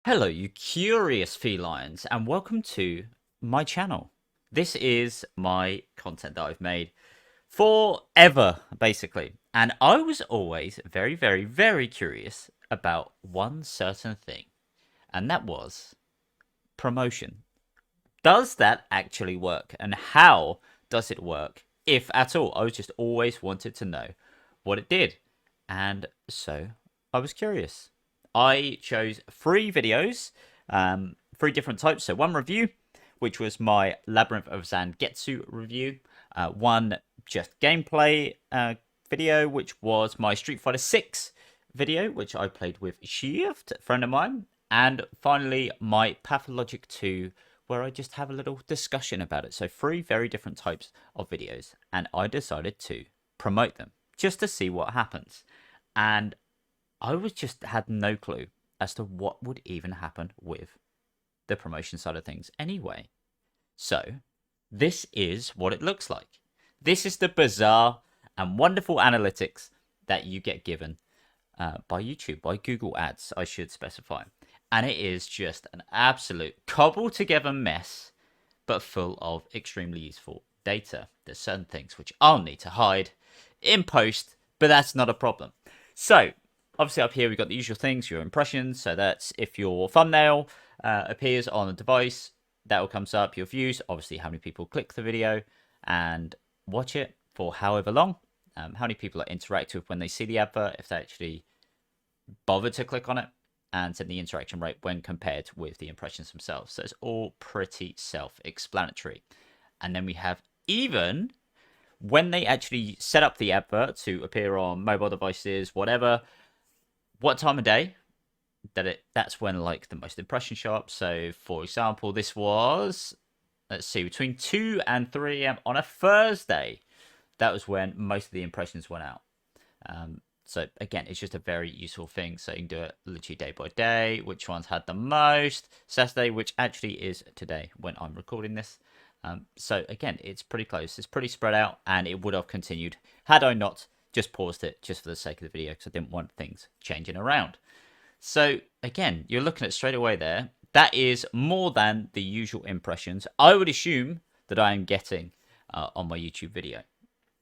Hello, you curious felines, and welcome to my channel. This is my content that I've made forever, basically. And I was always very, very, very curious about one certain thing, and that was promotion. Does that actually work? And how does it work, if at all? I was just always wanted to know what it did. And so I was curious. I chose three videos, three different types. So one review, which was my Labyrinth of Zangetsu review. One just gameplay video, which was my Street Fighter 6 video, which I played with Shift, a friend of mine. And finally, my Pathologic 2, where I just have a little discussion about it. So three very different types of videos. And I decided to promote them just to see what happens. And I was just had no clue as to what would even happen with the promotion side of things anyway. So, this is what it looks like. This is the bizarre and wonderful analytics that you get given by YouTube, by Google Ads, I should specify. And it is just an absolute cobbled together mess, but full of extremely useful data. There's certain things which I'll need to hide in post, but that's not a problem. So, obviously up here we've got the usual things, your impressions. So that's if your thumbnail appears on a device, that will comes up. Your views, obviously how many people click the video and watch it for however long. How many people are interactive when they see the advert, if they actually bother to click on it, and then the interaction rate when compared with the impressions themselves. So it's all pretty self-explanatory. And then we have even when they actually set up the advert to appear on mobile devices, whatever, what time of day that's when like the most impressions show up. So for example, this was, let's see, between 2 and 3 a.m. on a Thursday. That was when most of the impressions went out. So again, it's just a very useful thing. So you can do it literally day by day, which ones had the most. Saturday, which actually is today when I'm recording this. So again, it's pretty close. It's pretty spread out, and it would have continued had I not just paused it just for the sake of the video, because I didn't want things changing around. So again, you're looking at straight away there. That is more than the usual impressions I would assume that I am getting on my YouTube video.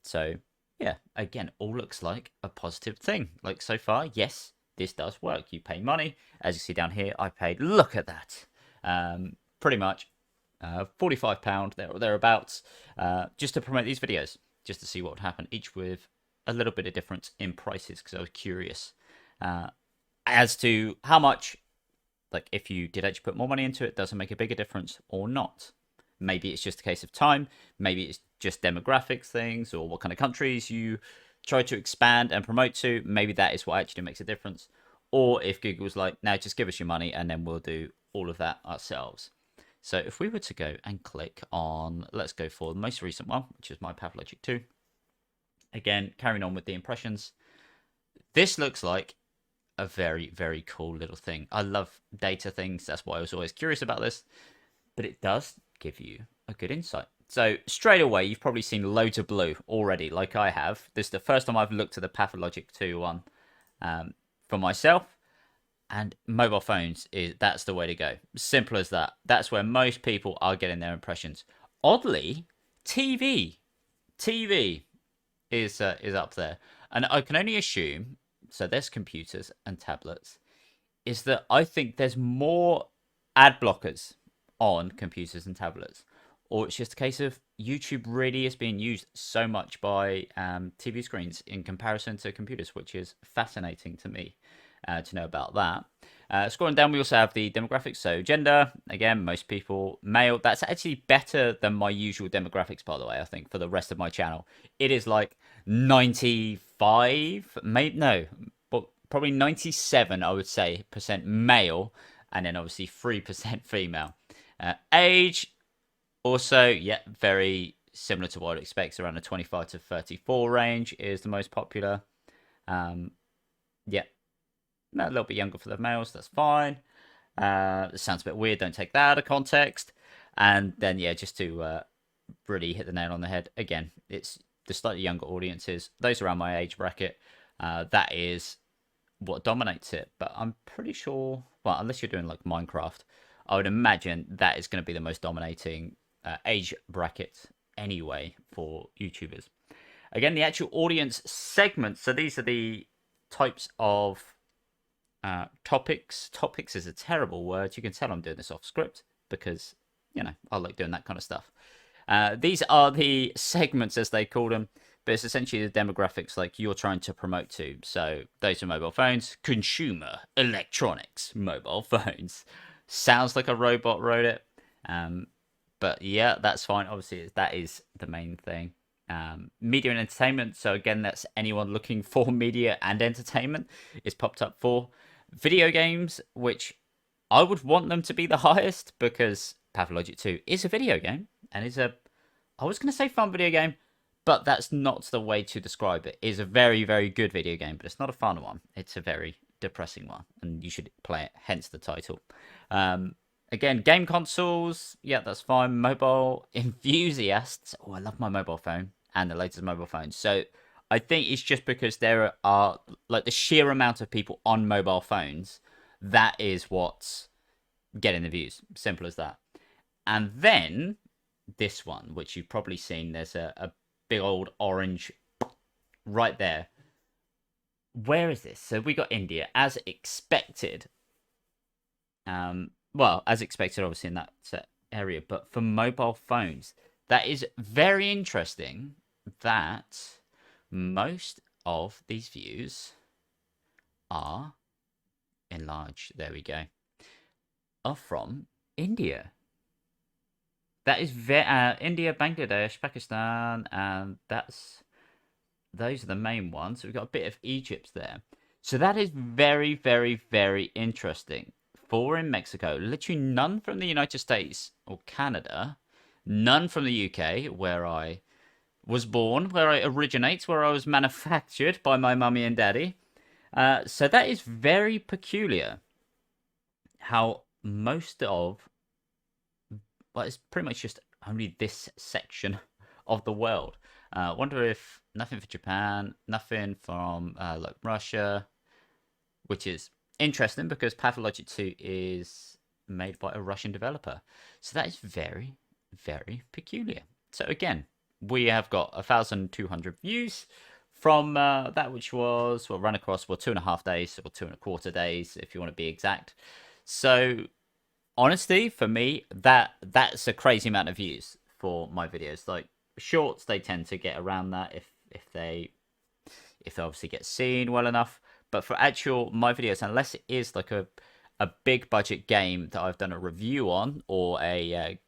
So yeah, again, all looks like a positive thing. Like so far, yes, this does work. You pay money. As you see down here, I paid, look at that, pretty much £45 there or thereabouts, just to promote these videos, just to see what would happen, each with a little bit of difference in prices, because I was curious as to how much, like if you did actually put more money into it, does it make a bigger difference or not? Maybe it's just a case of time. Maybe it's just demographics things, or what kind of countries you try to expand and promote to. Maybe that is what actually makes a difference. Or if Google's like, now just give us your money and then we'll do all of that ourselves. So if we were to go and click on, let's go for the most recent one, which is my Pathologic 2. Again, carrying on with the impressions. This looks like a very, very cool little thing. I love data things. That's why I was always curious about this. But it does give you a good insight. So straight away, you've probably seen loads of blue already, like I have. This is the first time I've looked at the Pathologic 2 one for myself. And mobile phones, that's the way to go. Simple as that. That's where most people are getting their impressions. Oddly, TV is up there, and I can only assume. So there's computers and tablets. Is that I think there's more ad blockers on computers and tablets, or it's just a case of YouTube really is being used so much by TV screens in comparison to computers, which is fascinating to me to know about that. Scrolling down, we also have the demographics. So gender, again, most people male. That's actually better than my usual demographics, by the way. I think for the rest of my channel, it is like 95, maybe no, but probably 97, I would say, percent male, and then obviously 3% female. Age, also, yeah, very similar to what I'd expect. Around the 25 to 34 range is the most popular. Yeah, a little bit younger for the males, that's fine. This sounds a bit weird, don't take that out of context. And then, yeah, just to really hit the nail on the head, again, it's the slightly younger audiences, those around my age bracket. That is what dominates it, but I'm pretty sure, well, unless you're doing like Minecraft, I would imagine that is going to be the most dominating age bracket anyway for YouTubers. Again, the actual audience segments. So these are the types of topics. Topics is a terrible word. You can tell I'm doing this off script because, I like doing that kind of stuff. These are the segments, as they call them, but it's essentially the demographics like you're trying to promote to. So those are mobile phones, consumer electronics, mobile phones. Sounds like a robot wrote it. But yeah, that's fine. Obviously, that is the main thing. Media and entertainment. So again, that's anyone looking for media and entertainment is popped up for. Video games, which I would want them to be the highest because Pathologic 2 is a video game and is I was going to say fun video game, but that's not the way to describe it. It is a very, very good video game, but it's not a fun one. It's a very depressing one, and you should play it, hence the title. Again, game consoles, yeah, that's fine. Mobile enthusiasts, oh, I love my mobile phone and the latest mobile phones. So I think it's just because there are, like, the sheer amount of people on mobile phones, that is what's getting the views. Simple as that. And then this one, which you've probably seen, there's a big old orange right there. Where is this? So we got India, as expected. Well, as expected, obviously, in that area. But for mobile phones, that is very interesting that most of these views are enlarged. There we go. Are from India. That is India, Bangladesh, Pakistan, and those are the main ones. So we've got a bit of Egypt there. So that is very, very, very interesting. 4 in Mexico, literally none from the United States or Canada, none from the UK, where I was born, where I originate, where I was manufactured by my mummy and daddy. So that is very peculiar. How most of, well, it's pretty much just only this section of the world. Wonder if nothing for Japan, nothing from like Russia, which is interesting because Pathologic 2 is made by a Russian developer. So that is very, very peculiar. So again, we have got 1,200 views from that, which was, well, run across, well, 2.5 days or 2.25 days, if you want to be exact. So honestly, for me, that's a crazy amount of views for my videos. Like shorts, they tend to get around that if they obviously get seen well enough. But for actual my videos, unless it is like a big budget game that I've done a review on or a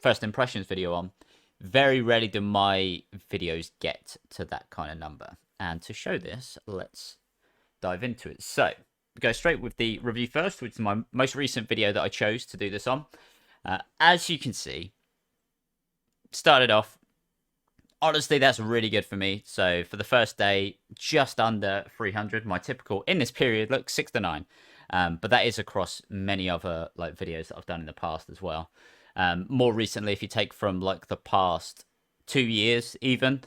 first impressions video on, very rarely do my videos get to that kind of number. And to show this, let's dive into it. So we go straight with the review first, which is my most recent video that I chose to do this on. As you can see, started off, honestly, that's really good for me. So for the first day, just under 300. My typical in this period, look, 6 to 9. But that is across many other like videos that I've done in the past as well. More recently, if you take from like the past 2 years even,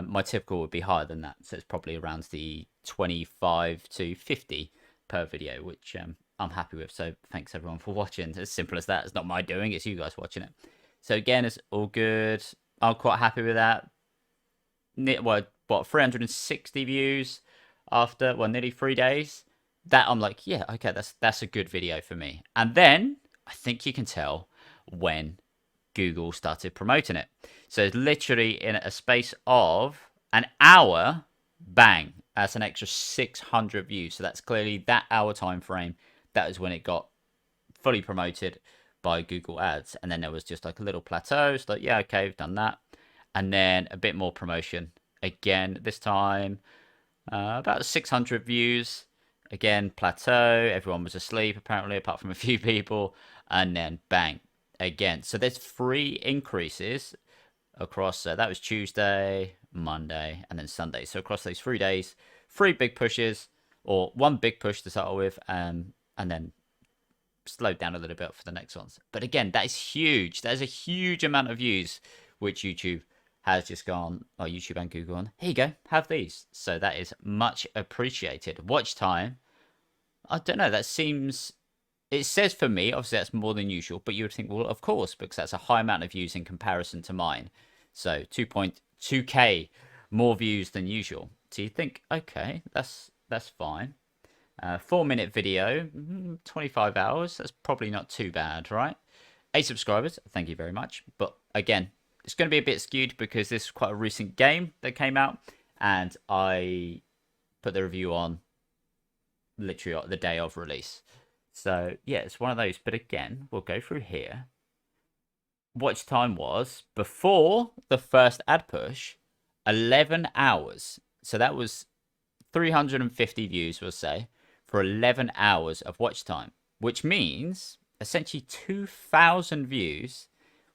my typical would be higher than that. So it's probably around the 25 to 50 per video, which I'm happy with. So thanks everyone for watching. As simple as that. It's not my doing, it's you guys watching it. So again, it's all good. I'm quite happy with that. What 360 views after, well, nearly 3 days. That I'm like, yeah, okay, that's a good video for me. And then I think you can tell when Google started promoting it. So it's literally in a space of an hour, bang, that's an extra 600 views. So that's clearly that hour time frame. That is when it got fully promoted by Google Ads. And then there was just like a little plateau. So like, yeah, okay, we've done that. And then a bit more promotion. Again, this time, about 600 views. Again, plateau. Everyone was asleep, apparently, apart from a few people. And then bang, again. So there's 3 increases across. That was Tuesday, Monday, and then Sunday. So across those 3 days, 3 big pushes, or 1 big push to start with, and then slowed down a little bit for the next ones. But again, that is huge. That is a huge amount of views, which YouTube has just gone, or YouTube and Google on, here you go, have these. So that is much appreciated. Watch time, I don't know. That seems. It says for me, obviously that's more than usual, but you would think, well, of course, because that's a high amount of views in comparison to mine. So 2.2k more views than usual. So you think, okay, that's fine. 4 minute video, 25 hours. That's probably not too bad, right? 8 subscribers. Thank you very much. But again, it's going to be a bit skewed because this is quite a recent game that came out, and I put the review on literally the day of release. So yeah, it's one of those. But again, we'll go through here. Watch time was before the first ad push, 11 hours. So that was 350 views, we'll say, for 11 hours of watch time, which means essentially 2,000 views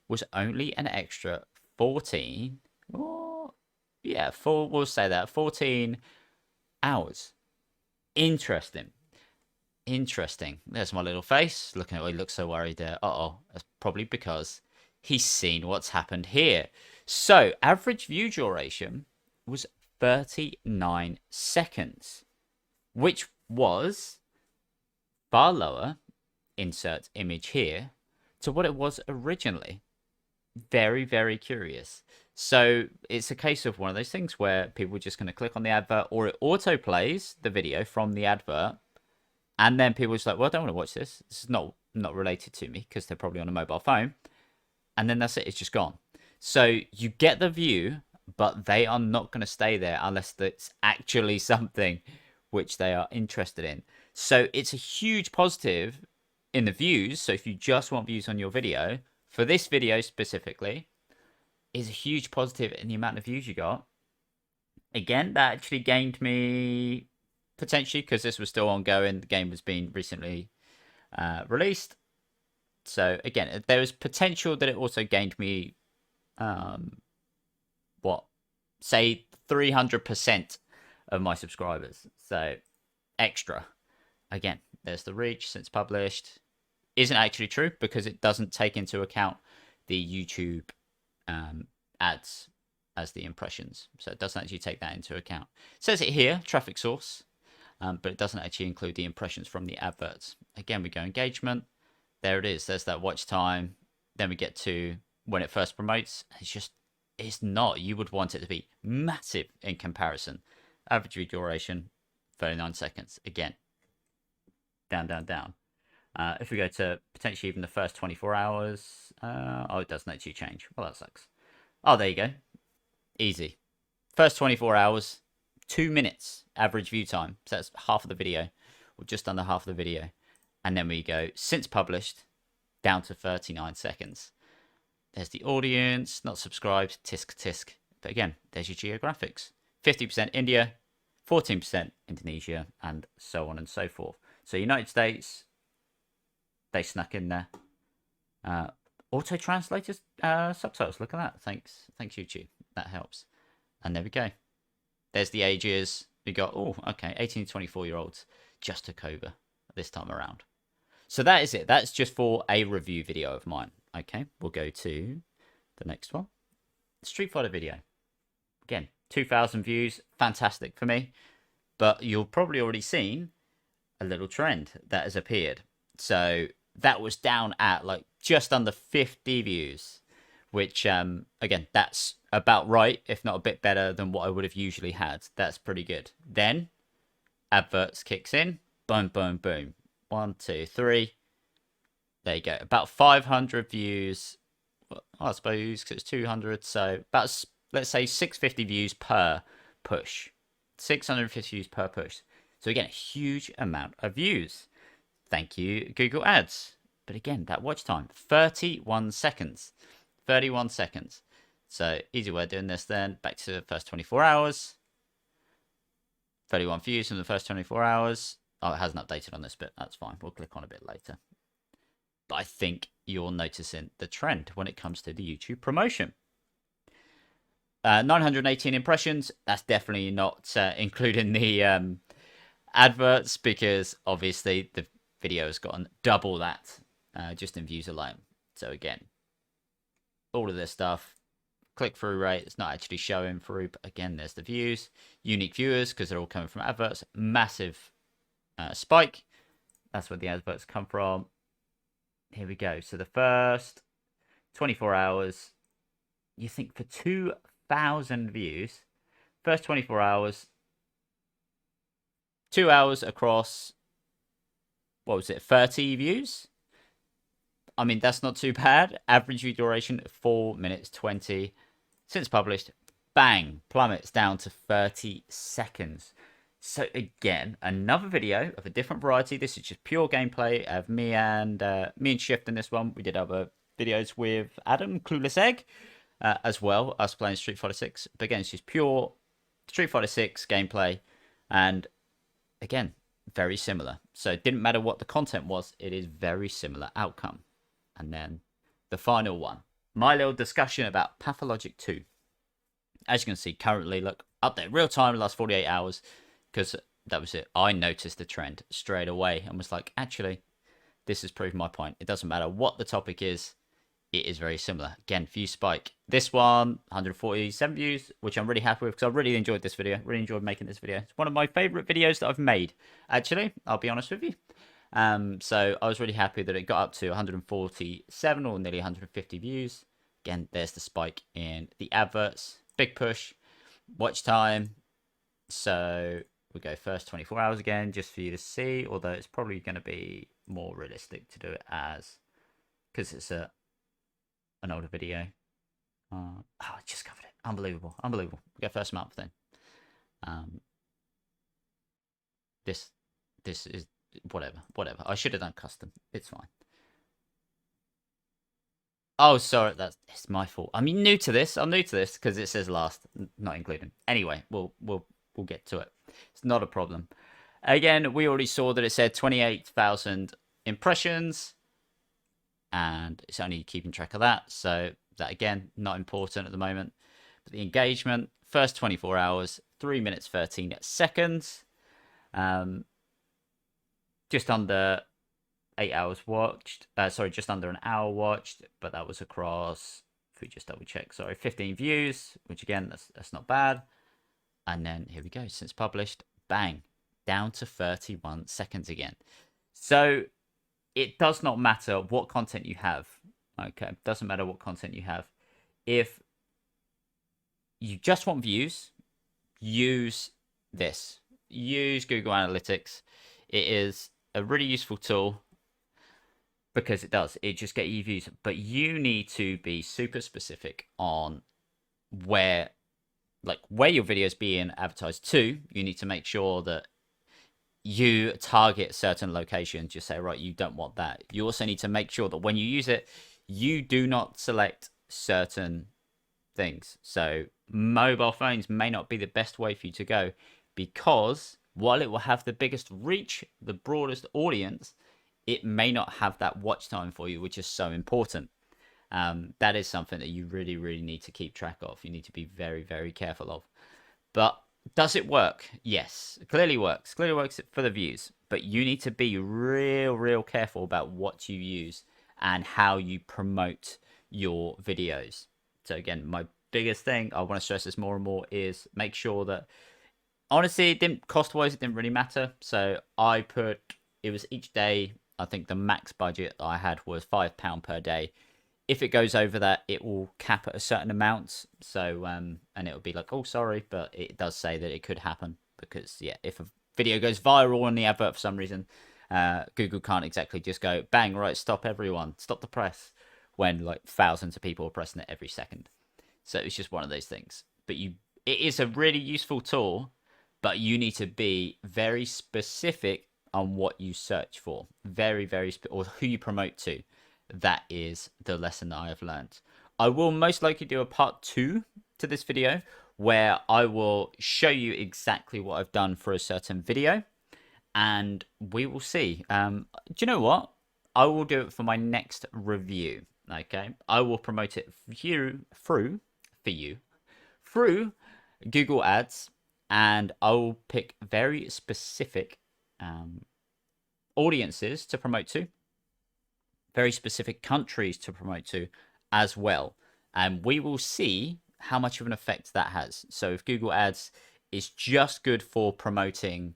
was only an extra 14. Oh, yeah, we'll say that 14 hours. Interesting. Interesting. There's my little face. Looking at, he looks so worried there. Uh-oh. That's probably because he's seen what's happened here. So, average view duration was 39 seconds, which was far lower, insert image here, to what it was originally. Very, very curious. So, it's a case of one of those things where people are just going to click on the advert, or it auto plays the video from the advert. And then people are just like, well, I don't want to watch this. This is not related to me because they're probably on a mobile phone. And then that's it. It's just gone. So you get the view, but they are not going to stay there unless it's actually something which they are interested in. So it's a huge positive in the views. So if you just want views on your video, for this video specifically, is a huge positive in the amount of views you got. Again, that actually gained me potentially, because this was still ongoing. The game was being recently released. So again, there was potential that it also gained me, say 300% of my subscribers. So extra. Again, there's the reach since published. Isn't actually true because it doesn't take into account the YouTube ads as the impressions. So it doesn't actually take that into account. It says it here, traffic source. But it doesn't actually include the impressions from the adverts. Again, we go engagement. There it is. There's that watch time. Then we get to when it first promotes. It's not. You would want it to be massive in comparison. Average view duration, 39 seconds. Again, down, down, down. If we go to potentially even the first 24 hours, it doesn't actually change. Well, that sucks. Oh, there you go. Easy. First 24 hours. 2 minutes average view time. So that's half of the video, or just under half of the video. And then we go since published down to 39 seconds. There's the audience, not subscribed, tisk tisk. But again, there's your geographics. 50% India, 14% Indonesia, and so on and so forth. So United States, they snuck in there. Auto translators, subtitles. Look at that. Thanks YouTube. That helps. And there we go. There's the ages. We got, 18 to 24-year-olds just took over this time around. So that is it. That's just for a review video of mine. Okay, we'll go to the next one. Street Fighter video. Again, 2,000 views. Fantastic for me. But you've probably already seen a little trend that has appeared. So that was down at like just under 50 views. Which, again, that's about right, if not a bit better than what I would have usually had. That's pretty good. Then, adverts kicks in. Boom, boom, boom. 1, 2, 3. There you go. About 500 views, I suppose, because it's 200. So, about, let's say, 650 views per push. 650 views per push. So, again, a huge amount of views. Thank you, Google Ads. But again, that watch time, 31 seconds. 31 seconds. So, easy way of doing this then. Back to the first 24 hours. 31 views in the first 24 hours. Oh, it hasn't updated on this bit. That's fine. We'll click on a bit later. But I think you're noticing the trend when it comes to the YouTube promotion. 918 impressions. That's definitely not including the adverts, because obviously the video has gotten double that just in views alone. So again, all of this stuff, click-through rate, it's not actually showing through, but again, there's the views, unique viewers, because they're all coming from adverts, massive spike, That's where the adverts come from. Here we go. So the first 24 hours, you think for 2,000 views, first 24 hours, 2 hours across, what was it, 30 views? I mean, that's not too bad. Average view duration, 4 minutes 20. Since published, bang, plummets down to 30 seconds. So again, another video of a different variety. This is just pure gameplay of me and Shift in this one. We did other videos with Adam, Clueless Egg, as well, us playing Street Fighter 6. But again, it's just pure Street Fighter 6 gameplay. And again, very similar. So it didn't matter what the content was, it is very similar outcome. And then the final one, my little discussion about Pathologic 2. As you can see, currently, look, up there, real time, last 48 hours, because that was it. I noticed the trend straight away and was like, actually, this has proved my point. It doesn't matter what the topic is, it is very similar. Again, view spike. This one, 147 views, which I'm really happy with because I really enjoyed this video. Really enjoyed making this video. It's one of my favorite videos that I've made, actually. I'll be honest with you. So I was really happy that it got up to 147 or nearly 150 views. Again, there's the spike in the adverts. Big push. Watch time. So we go first 24 hours again, just for you to see. Although it's probably going to be more realistic to do it as, because it's an older video. Oh, I just covered it. Unbelievable. Unbelievable. We go first month then. This is whatever. I should have done custom. It's fine. Oh, sorry, it's my fault. I'm new to this. I'm new to this because it says last, not including. Anyway, we'll get to it. It's not a problem. Again, we already saw that it said 28,000 impressions, and it's only keeping track of that. So that again, not important at the moment. But the engagement, first 24 hours, 3 minutes 13 seconds. Just under 8 hours watched. Sorry, just under an hour watched, but that was across, if we just double check, sorry, 15 views, which again, that's not bad. And then here we go, since published, bang, down to 31 seconds again. So it does not matter what content you have. Okay, doesn't matter what content you have. If you just want views, use this. Use Google Analytics. It is a really useful tool because it just get you views. But you need to be super specific on where your video is being advertised to. You need to make sure that you target certain locations. Just say, right, you don't want that. You also need to make sure that when you use it, you do not select certain things. So mobile phones may not be the best way for you to go, because while it will have the biggest reach, the broadest audience, it may not have that watch time for you, which is so important. That is something that you really, really need to keep track of. You need to be very, very careful of. But does it work? Yes, it clearly works. Clearly works for the views. But you need to be real careful about what you use and how you promote your videos. So again, my biggest thing, I want to stress this more and more, is make sure that, honestly, it didn't, cost-wise, it didn't really matter. So I put, it was each day, I think the max budget I had was £5 per day. If it goes over that, it will cap at a certain amount. So, and it'll be like, oh, sorry, but it does say that it could happen because, yeah, if a video goes viral on the advert for some reason, Google can't exactly just go, bang, right, stop everyone, stop the press, when like thousands of people are pressing it every second. So it's just one of those things. But it is a really useful tool, but you need to be very specific on what you search for, or who you promote to. That is the lesson that I have learned. I will most likely do a part 2 to this video where I will show you exactly what I've done for a certain video, and we will see. Do you know what? I will do it for my next review. Okay, I will promote it through Google Ads, and I will pick very specific audiences to promote to, very specific countries to promote to as well, and we will see how much of an effect that has. So if Google Ads is just good for promoting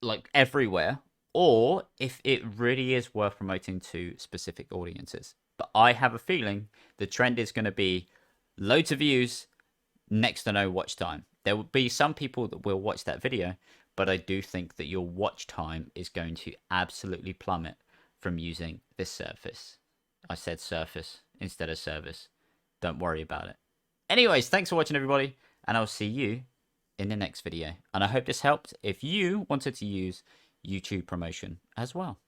like everywhere, or if it really is worth promoting to specific audiences. But I have a feeling the trend is going to be loads of views, next to no watch time. There will be some people that will watch that video, but I do think that your watch time is going to absolutely plummet from using this service. I said surface instead of service. Don't worry about it. Anyways, thanks for watching, everybody, and I'll see you in the next video. And I hope this helped if you wanted to use YouTube promotion as well.